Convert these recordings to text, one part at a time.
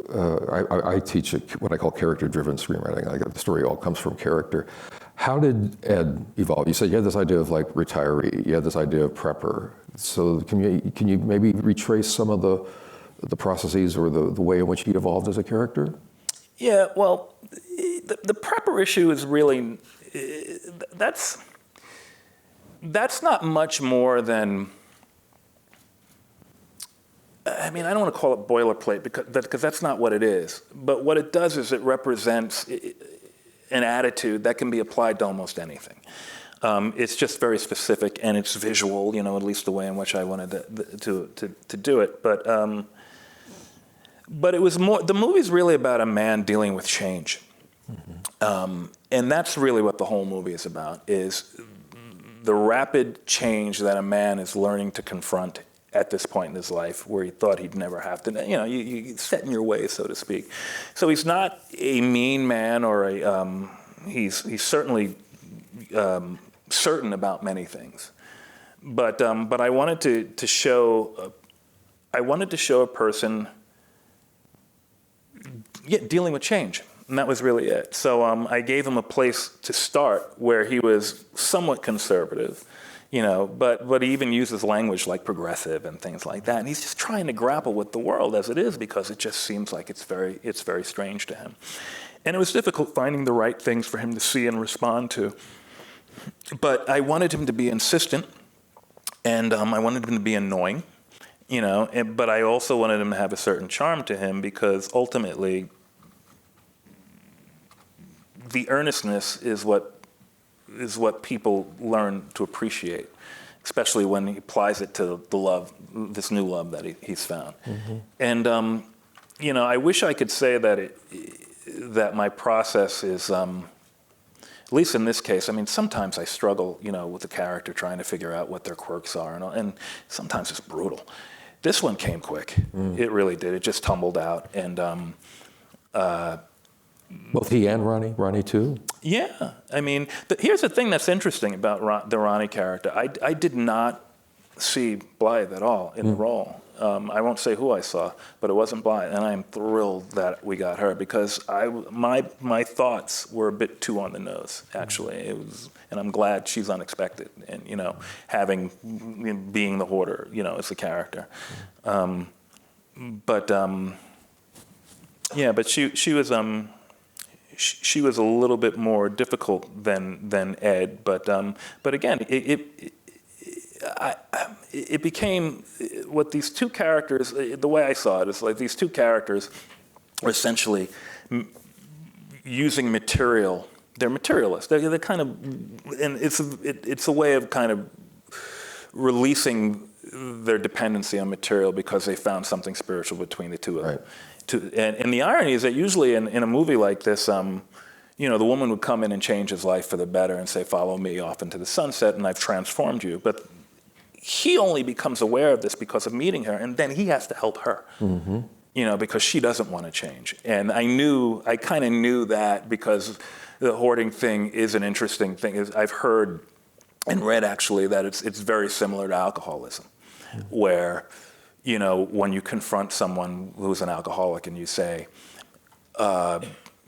I teach what I call character-driven screenwriting. Like the story all comes from character. How did Ed evolve? You said you had this idea of like retiree. You had this idea of prepper. So can you maybe retrace some of the processes or the way in which he evolved as a character? Yeah, well, the prepper issue is really, that's not much more than, I mean, I don't want to call it boilerplate because that's not what it is. But what it does is it represents an attitude that can be applied to almost anything. It's just very specific and it's visual, you know, at least the way in which I wanted to do it. But it was more, the movie's really about a man dealing with change. Mm-hmm. And that's really what the whole movie is about, is the rapid change that a man is learning to confront at this point in his life where he thought he'd never have to, you know, you set in your ways, so to speak. So he's not a mean man or he's certainly certain about many things. But I wanted to show a person dealing with change. And that was really it. So I gave him a place to start where he was somewhat conservative, you know, but he even uses language like progressive and things like that. And he's just trying to grapple with the world as it is because it just seems like it's very strange to him. And it was difficult finding the right things for him to see and respond to. But I wanted him to be insistent, and I wanted him to be annoying, you know, but I also wanted him to have a certain charm to him because ultimately the earnestness is what people learn to appreciate, especially when he applies it to the love, this new love that he's found. Mm-hmm. And you know, I wish I could say that my process is, at least in this case, I mean, sometimes I struggle, you know, with the character trying to figure out what their quirks are, and sometimes it's brutal. This one came quick. It really did. It just tumbled out, and both he and Ronnie too? Yeah. I mean, here's the thing that's interesting about the Ronnie character. I did not see Blythe at all in the role. I won't say who I saw, but it wasn't Blythe. And I'm thrilled that we got her because my thoughts were a bit too on the nose, actually. It was, and I'm glad she's unexpected and, you know, being the hoarder, you know, as a character. Yeah, but she was a little bit more difficult than Ed, but again, it became what these two characters. The way I saw it is like these two characters are essentially using material. They're materialists. They're kind of, and it's a way of kind of releasing their dependency on material because they found something spiritual between the two of them. Right. And the irony is that usually in a movie like this, you know, the woman would come in and change his life for the better and say, follow me off into the sunset and I've transformed you. But he only becomes aware of this because of meeting her, and then he has to help her, you know, because she doesn't want to change. And I kind of knew that because the hoarding thing is an interesting thing. I've heard and read actually that it's very similar to alcoholism, where, you know, when you confront someone who's an alcoholic and you say,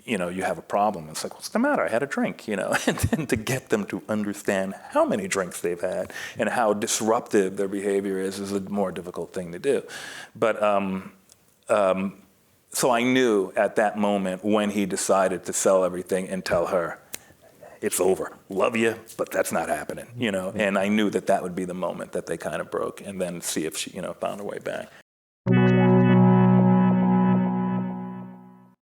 you know, you have a problem. It's like, what's the matter? I had a drink, you know, and then to get them to understand how many drinks they've had and how disruptive their behavior is a more difficult thing to do. But so I knew at that moment when he decided to sell everything and tell her, it's over. Love you, but that's not happening, you know. And I knew that would be the moment that they kind of broke, and then see if she, you know, found her way back.